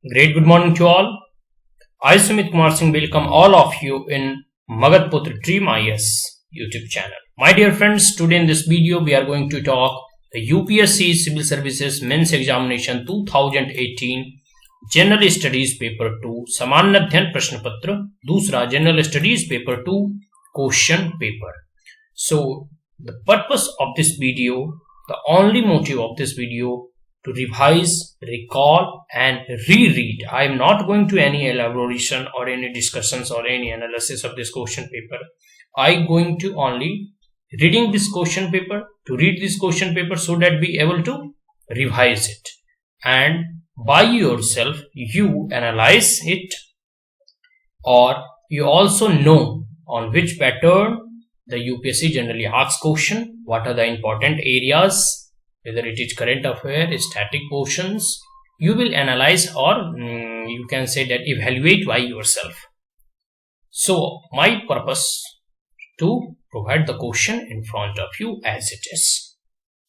Great good morning to all. I, Sumit Kumar Singh, welcome all of you in Magadputra Dream IS YouTube channel. My dear friends, today in this video we are going to talk the UPSC Civil Services Mains Examination 2018 General Studies Paper 2 सामान्य अध्ययन प्रश्न पत्र दूसरा General Studies Paper 2 question paper. So the purpose of this video, the only motive of this video, to revise, recall and reread. I am not going to any elaboration or any discussions or any analysis of this question paper. I am going to only reading this question paper, to read this question paper so that be able to revise it, and by yourself you analyze it, or you also know on which pattern the UPSC generally asks question, what are the important areas, whether it is current affair, static portions, you will analyze, or you can say that evaluate by yourself. So my purpose to provide the question in front of you as it is.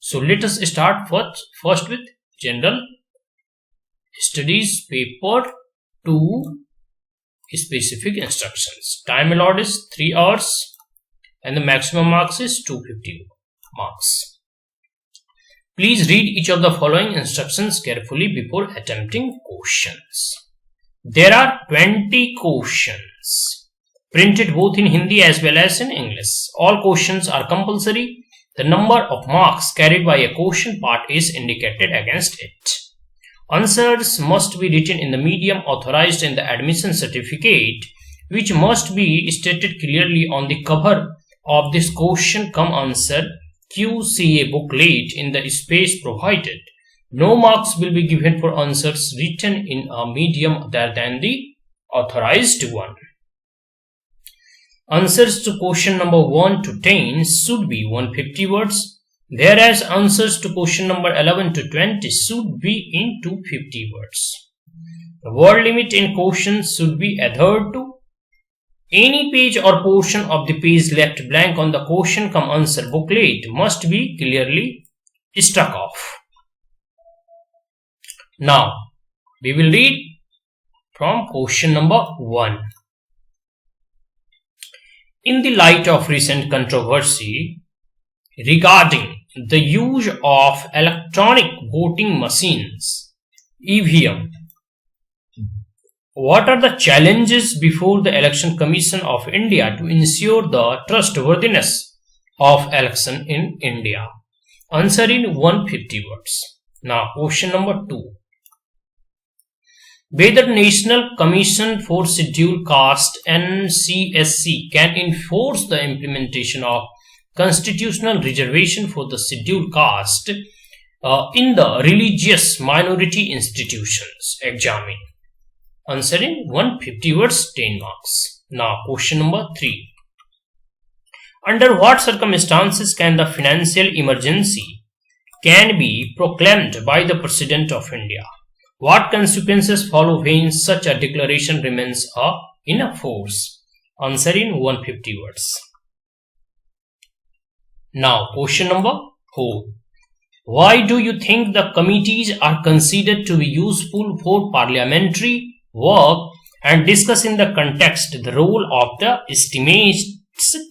So let us start first with General Studies Paper 2 specific instructions. Time allowed is 3 hours and the maximum marks is 250 marks. Please read each of the following instructions carefully before attempting questions. There are 20 questions printed both in Hindi as well as in English. All questions are compulsory. The number of marks carried by a question part is indicated against it. Answers must be written in the medium authorized in the admission certificate, which must be stated clearly on the cover of this question cum answer QCA booklet in the space provided. No marks will be given for answers written in a medium other than the authorized one. Answers to question number 1 to 10 should be 150 words, whereas answers to question number 11 to 20 should be in 250 words. The word limit in questions should be adhered to. Any page or portion of the page left blank on the question cum answer booklet must be clearly struck off. Now, we will read from question number 1. In the light of recent controversy regarding the use of electronic voting machines, EVM, what are the challenges before the Election Commission of India to ensure the trustworthiness of election in India? Answer in 150 words. Now, question number 2. Whether National Commission for Scheduled Caste NCSC can enforce the implementation of constitutional reservation for the scheduled caste in the religious minority institutions examined. Answer in 150 words, 10 marks. Now, question number 3. Under what circumstances can the financial emergency can be proclaimed by the President of India? What consequences follow when such a declaration remains in force? Answer in 150 words. Now, question number 4. Why do you think the committees are considered to be useful for parliamentary work, and discuss in the context the role of the estimates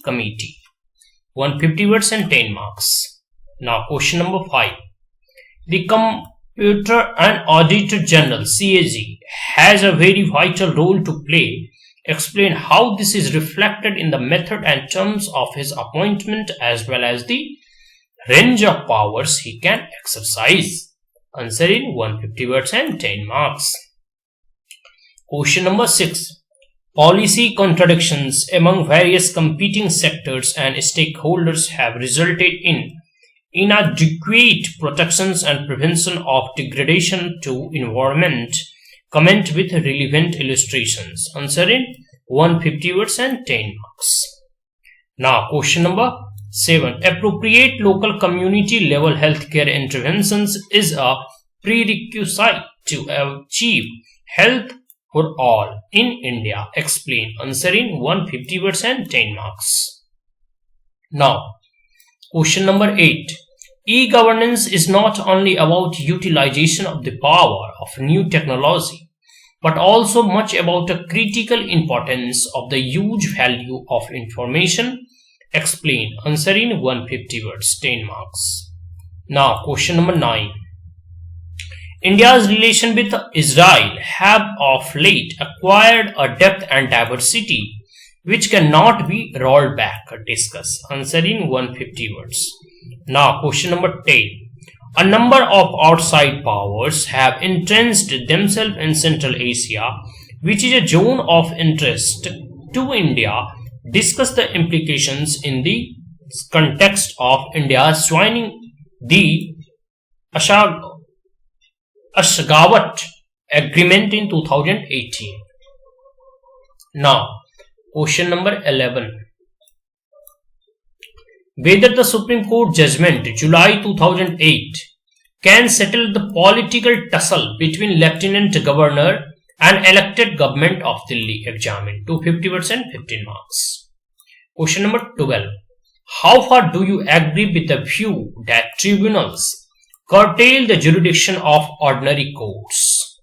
committee? 150 words and 10 marks. Now, question number 5. The Comptroller and Auditor General CAG has a very vital role to play. Explain how this is reflected in the method and terms of his appointment as well as the range of powers he can exercise. Answer in 150 words and 10 marks. Question number 6. Policy contradictions among various competing sectors and stakeholders have resulted in inadequate protections and prevention of degradation to environment. Comment with relevant illustrations. Answer in 150 words and 10 marks. Now, question number 7. Appropriate local community level healthcare interventions is a prerequisite to achieve health for all in India. Explain. Answer in 150 words and 10 marks. Now, question number 8. E-governance is not only about utilization of the power of new technology, but also much about the critical importance of the huge value of information. Explain. Answer in 150 words, 10 marks. Now, question number 9. India's relation with Israel have of late acquired a depth and diversity which cannot be rolled back. Discuss. Answer in 150 words. Now, question number 10. A number of outside powers have entrenched themselves in Central Asia, which is a zone of interest to India. Discuss the implications in the context of India's joining the Ashgabat Agreement in 2018. Now, question number 11. Whether the Supreme Court judgment July 2008 can settle the political tussle between Lieutenant Governor and elected government of Delhi. Examine. 250 words and 15 marks. Question number 12. How far do you agree with the view that tribunals curtail the jurisdiction of ordinary courts?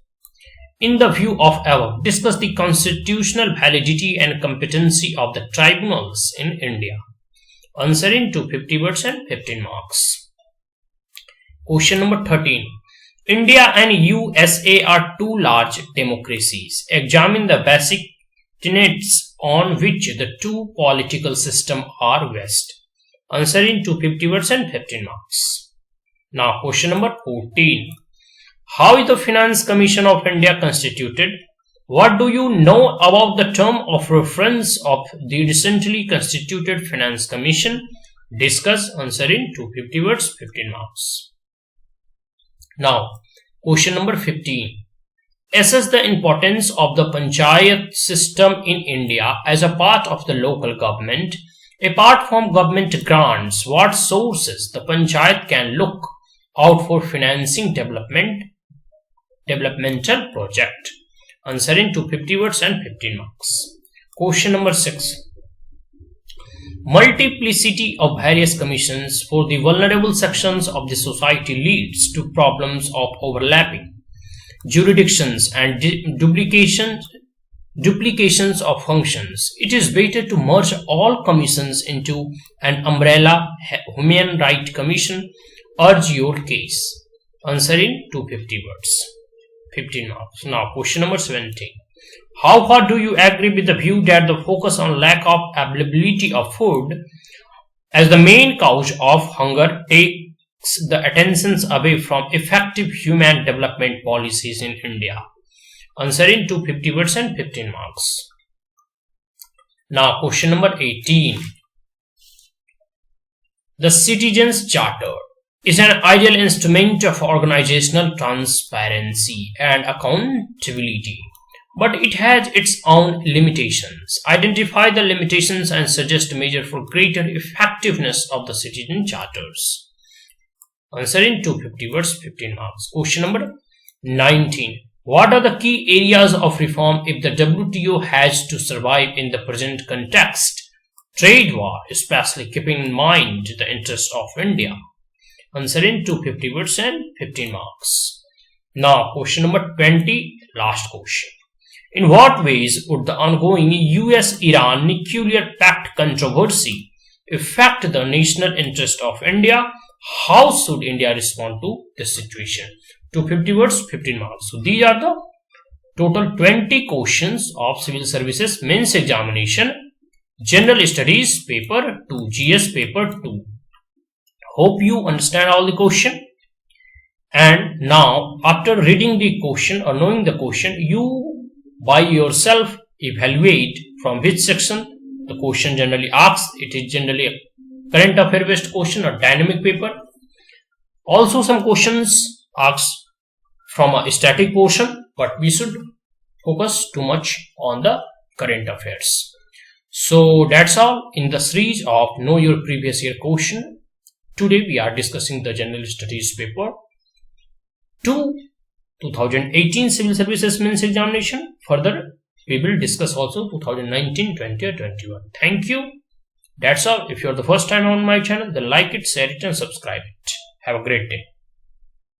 In the view of above, discuss the constitutional validity and competency of the tribunals in India. Answer in 250 words and 15 marks. Question number 13. India and USA are two large democracies. Examine the basic tenets on which the two political systems are based. Answer in 250 words and 15 marks. Now, question number 14. How is the Finance Commission of India constituted? What do you know about the term of reference of the recently constituted Finance Commission? Discuss. Answer in 250 words, 15 marks. Now, question number 15. Assess the importance of the Panchayat system in India as a part of the local government. Apart from government grants, what sources the Panchayat can look out for financing developmental project? Answer in 250 words and 15 marks. Question number 6. Multiplicity of various commissions for the vulnerable sections of the society leads to problems of overlapping jurisdictions and duplications of functions. It is better to merge all commissions into an umbrella Human Rights Commission. Urge your case. Answer in 250 words, 15 marks. Now, question number 17. How far do you agree with the view that the focus on lack of availability of food as the main cause of hunger takes the attentions away from effective human development policies in India? Answer in 250 words and 15 marks. Now, question number 18. The Citizens' Charter is an ideal instrument of organizational transparency and accountability, but it has its own limitations. Identify the limitations and suggest measures for greater effectiveness of the citizen charters. Answer in 250 words, 15 marks. Question number 19. What are the key areas of reform if the WTO has to survive in the present context? Trade war, especially keeping in mind the interests of India. Answer in 250 words and 15 marks. Now, question number 20, last question. In what ways would the ongoing US-Iran nuclear pact controversy affect the national interest of India? How should India respond to this situation? 250 words, 15 marks. So these are the total 20 questions of Civil Services Mains Examination, General Studies Paper 2, GS Paper 2. Hope you understand all the question. And now, after reading the question or knowing the question, you by yourself evaluate from which section the question generally asks. It is generally a current affair based question or dynamic paper. Also, some questions asked from a static portion, but we should focus too much on the current affairs. So that's all in the series of Know Your Previous Year question. Today we are discussing the General Studies Paper 2 2018 Civil Services Mains Examination. Further, we will discuss also 2019, 20 or 21. Thank you. That's all. If you are the first time on my channel, then like it, share it and subscribe it. Have a great day.